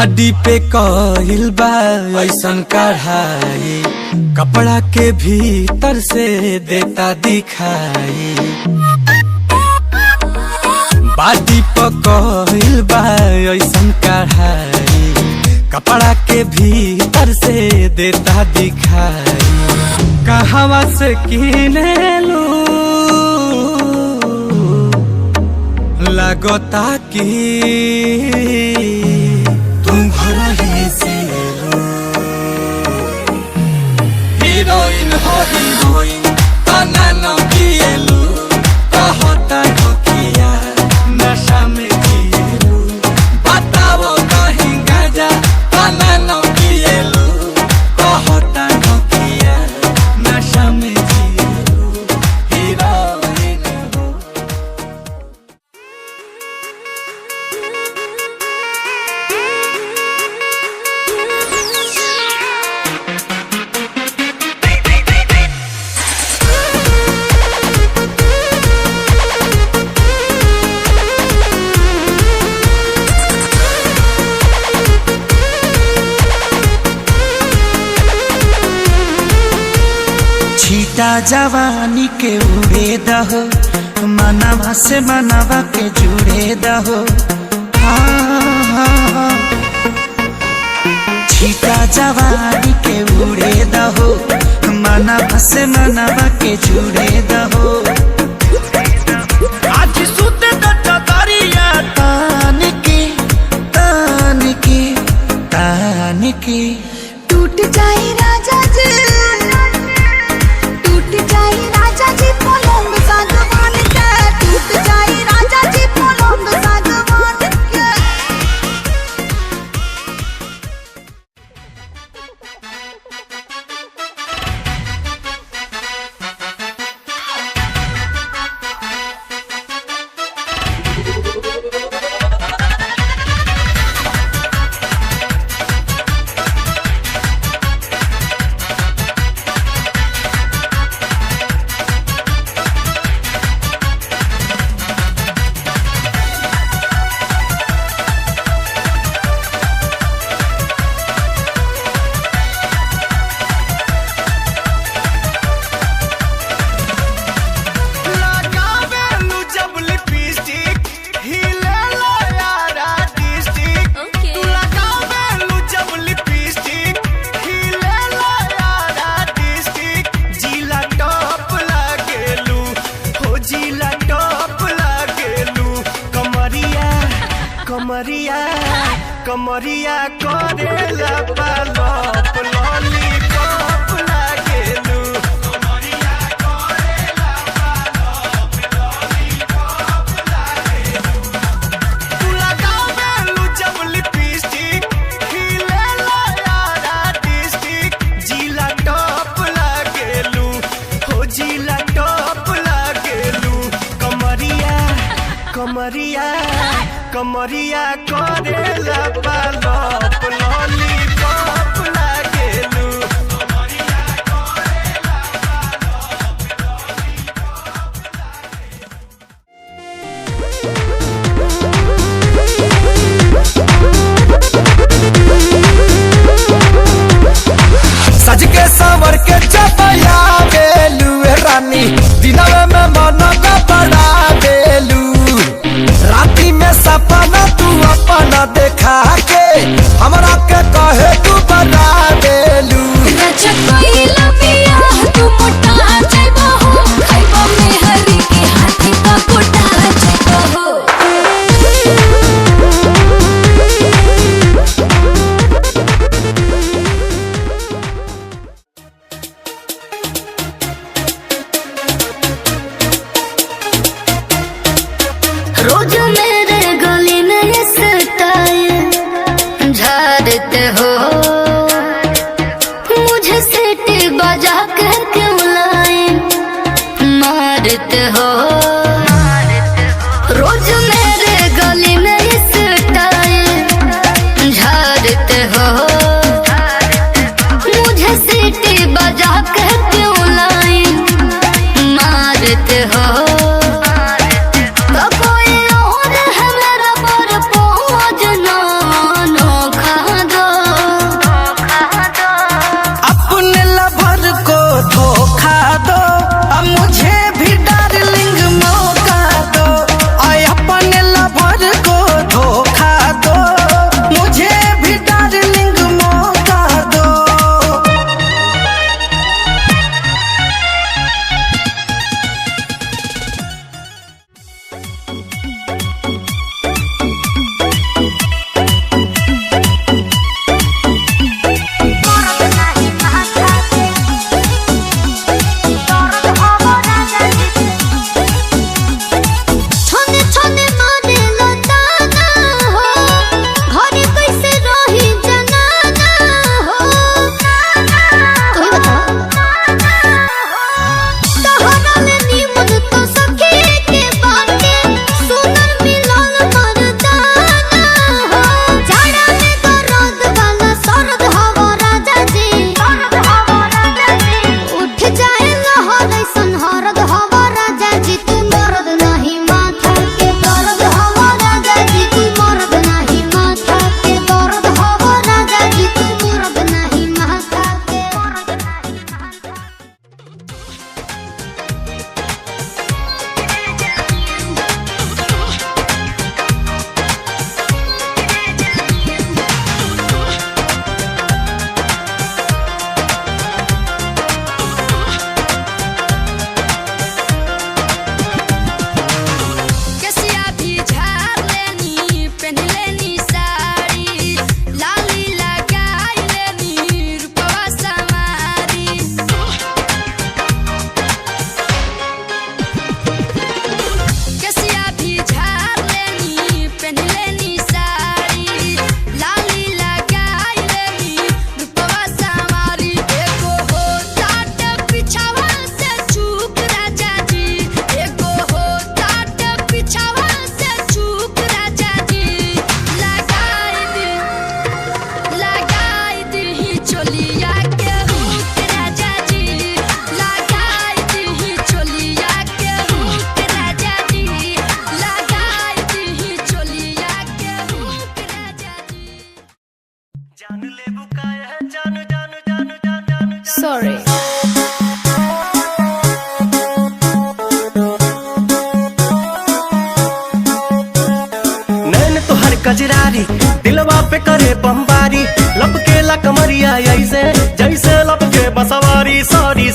Body पे कहिल बा ऐसन कढ़ाई, कपड़ा के भीतर से देता दिखाई। बॉडी पे कहिल बा ऐसन कढ़ाई, कपड़ा के भीतर से देता दिखाई। कहवा से किनेलू लगता कि तुम घर ही से हीरोइन हो हीरोइन तना न किएलू कहता नोकिया नशा में जिएलू। बताओ कहीं गाजा तना न किएलू कहता नोकिया नशा में जिएलू। हीरोइन हो छीटा जवानी के उड़े दहो, मनवा से मनवा के जुड़े दहो। छीटा जवानी के उड़े दहो, मनवा से मनवा के जुड़े दहो। आज सुते दरिया तान के तान के तान के टूट जाए राजा जी, टूट जाए राजा जी पलंग सागवान के, टूट जाए राजा जी पलंग सागवान के। कमरिया कमरिया करेला पालप लॉलीपॉप लागेलू। कमरिया करेला पालप लॉलीपॉप लागेलू। तू लगावेलू जब लिपस्टिक खिलेला यारा डिस्ट्रिक्ट, जिला टॉप लागेलू हो जिला टॉप लागेलू। कमरिया कमरिया कमरिया करेला पालप लॉलीपॉप लागेलू। कमरिया करेला पालप लॉलीपॉप लागेलू। सज के संवर के चपया बेलू रानी, दिनवे में मन का बड़ा बेलू। राती में सपना तू अपना देखा के हमरा के कहे तू बना देलू। तू मोटा जाइबा हो, खाइबा में हरी के हाथी का कोटा जाइबा हो। रोज मेरे गली में ये स्टाइल झाड़ते हो, मुझे सीटी बजा कर क्यों लाइन मारते हो। रोज मेरे गली में ये स्टाइल झाड़ते हो, मुझे सीटी बजा कर क्यों लाइन मारते हो। तो कोई और है मेरा पर पहुँच ना नोखा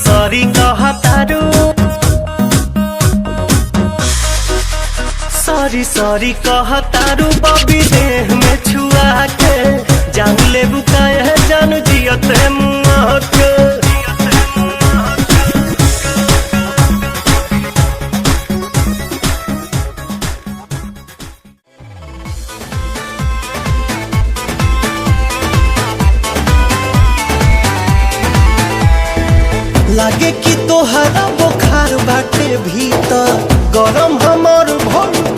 सॉरी कहतारू सॉरी सॉरी कहतारू बबी देह में छुआ के जान ले बुकाए है जान जियते मुआ के लागे कि तोहरा बुखार बाटे भीतर गरम हमर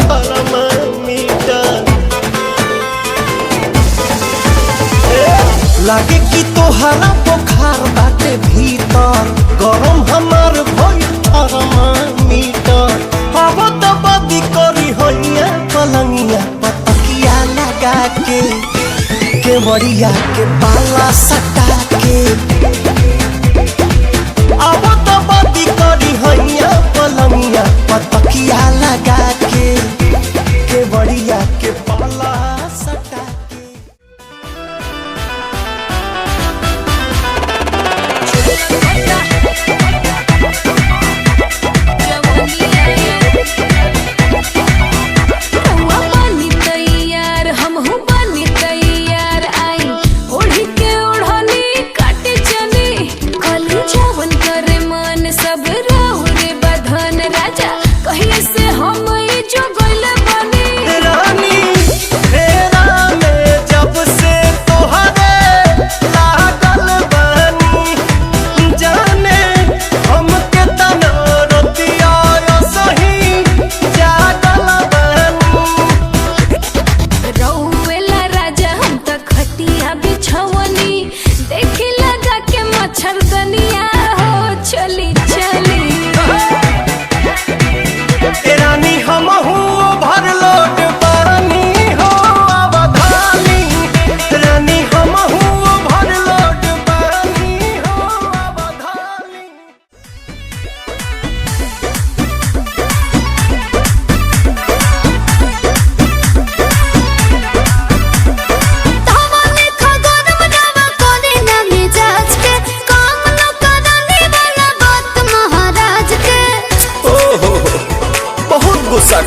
थर्मामीटर लागे कि तोहरा बुखार बाटे भीतर गरम हमर थर्मामीटर हवा तो बदी करी होइया पलंगिया पतकिया लगा के केवड़िया के पाला सटा के अब तो बदी करी हैया पलंगिया पतकिया लगा के बड़िया के पाला सटा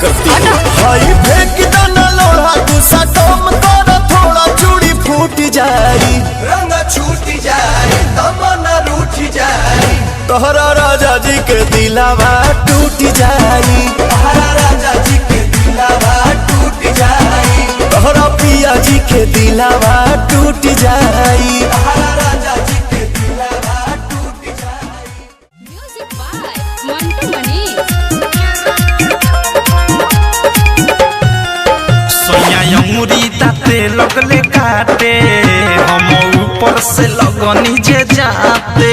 करती हाई फेंक दाना लोढ़ा गुस्सा कम कर थोड़ा चूड़ी फूट जाई रंग छूट जाई तमन्ना रूठ जाई तोहरा राजा जी के दिलावा टूट जाई तोहरा राजा जी के दिलावा टूट जाई तोहरा पिया जी के दिलावा टूट जाई तोहरा राजा जी के दिलावा टूट जाई। म्यूजिक बाय मंटू मनी अंगुरी दाते लगले काटे हम ऊपर से लगनी जे जाते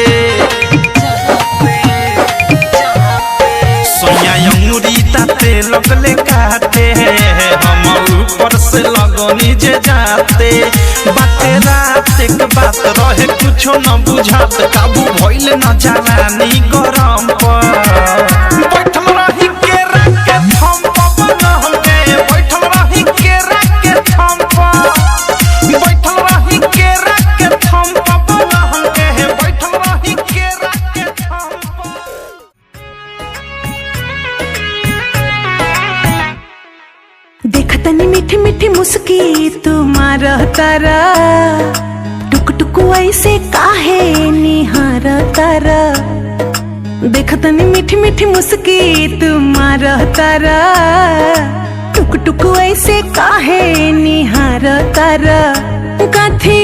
सोया अंगुरी दाते लगले काटे हम ऊपर से लगनी जे जाते बाते रात एक बात रहे कुछो न बुझात काबू भइले न जवानी गरम पर बैठल रही के राके थम पवन हमके बैठल रही के देखतनी मीठी मीठी मुस्की तुम्हारा तारा टुक टुक ऐसे काहे निहार तारा देखतनी मीठी मीठी मुस्की तुम्हारा तारा टुक टुक ऐसे काहे निहार तारा कथी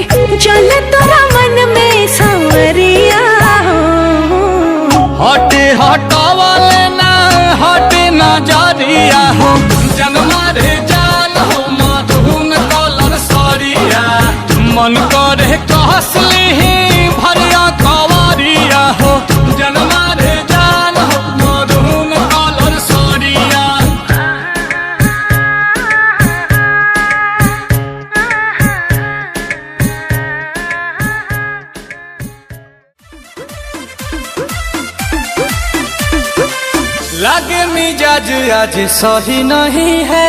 चल तोरा मन में सांवरिया हटे हटावाले ना हटे नजरिया हो जनमा रे जान हो मधुन कलर सरिया मन करे कहसली भरिया कवरिया हो जनमा रे जान हो मधुन कलर सरिया लागे मिजाज आज सही नहीं है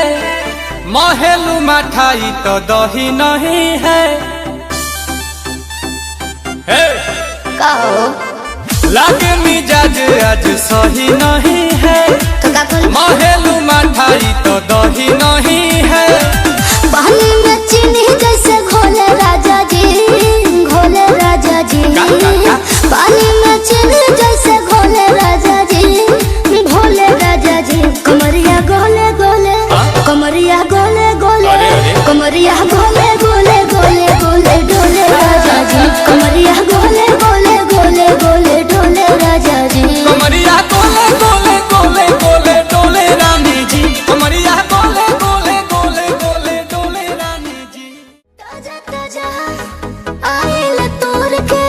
महलू मठाई तो दही नहीं है लागे मिजाज आज सही नहीं है, तो का करी महलू मठाई तो दही नहीं है। पानी में चीनी जैसे घोले राजा जी, घोले राजा जी। पानी में चीनी जैसे घोले राजा जी, घोले राजा जी। कमरिया गोले गोले, कमरिया गोले गोले, कमरिया गोले गोले गोले गोले डोले राजा जी। कमरिया गोले गोले गोले गोले डोले राजा जी। कमरिया गोले गोले गोले गोले डोले रानी जी, कमरिया गोले गोले गोले गोले डोले रानी जी। ताजा ताजा आइल तोर के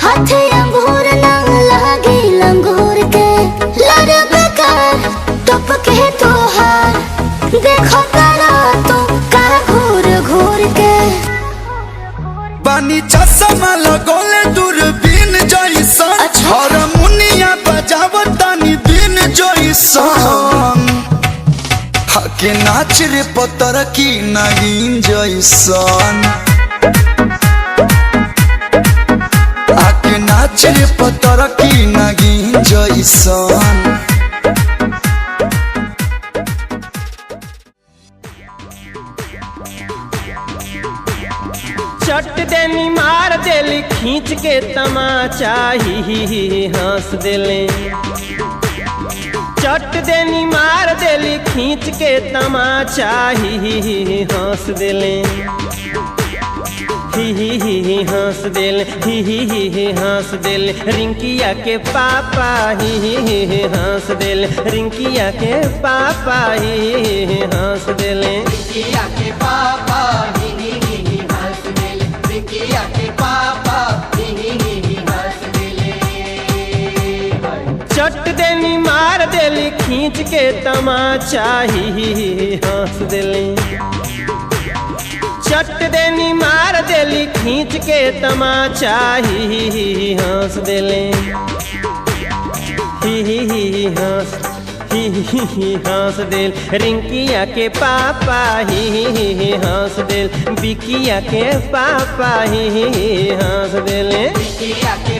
हाथे अंगूर ना लागी लंगूर के लड़ बेकार टप के तोहार देखो तारा तो का घूर घूर के। पानी चश्मा लगोले दूरबीन जैसन, और मुनिया बजावतानी दिन जैसन। हके नाच रे पतर की नागिन जैसन, आके नाच रे पतर की नागिन जैसन। चट देनी मार देली खींच के तमाचा ही हंस देले। चट देनी मार देली खींच के तमाचा ही हंस देले। ही हंस देले, ही हंस देले। रिंकिया के पापा ही हंस देले, रिंकिया के पापा ही हंस देले। रिंकिया के पापा ही हंस देले, रिंकिया के पापा ही हंस देले। चट देनी मार देली खींच के तमाचा ही हंस देले। चट देनी मार देली खींच के तमाचा ही हंस देले। ही हंस देल। रिंकिया के पापा ही हंस देल, बिकिया के पापा ही हंस देले। बिकिया के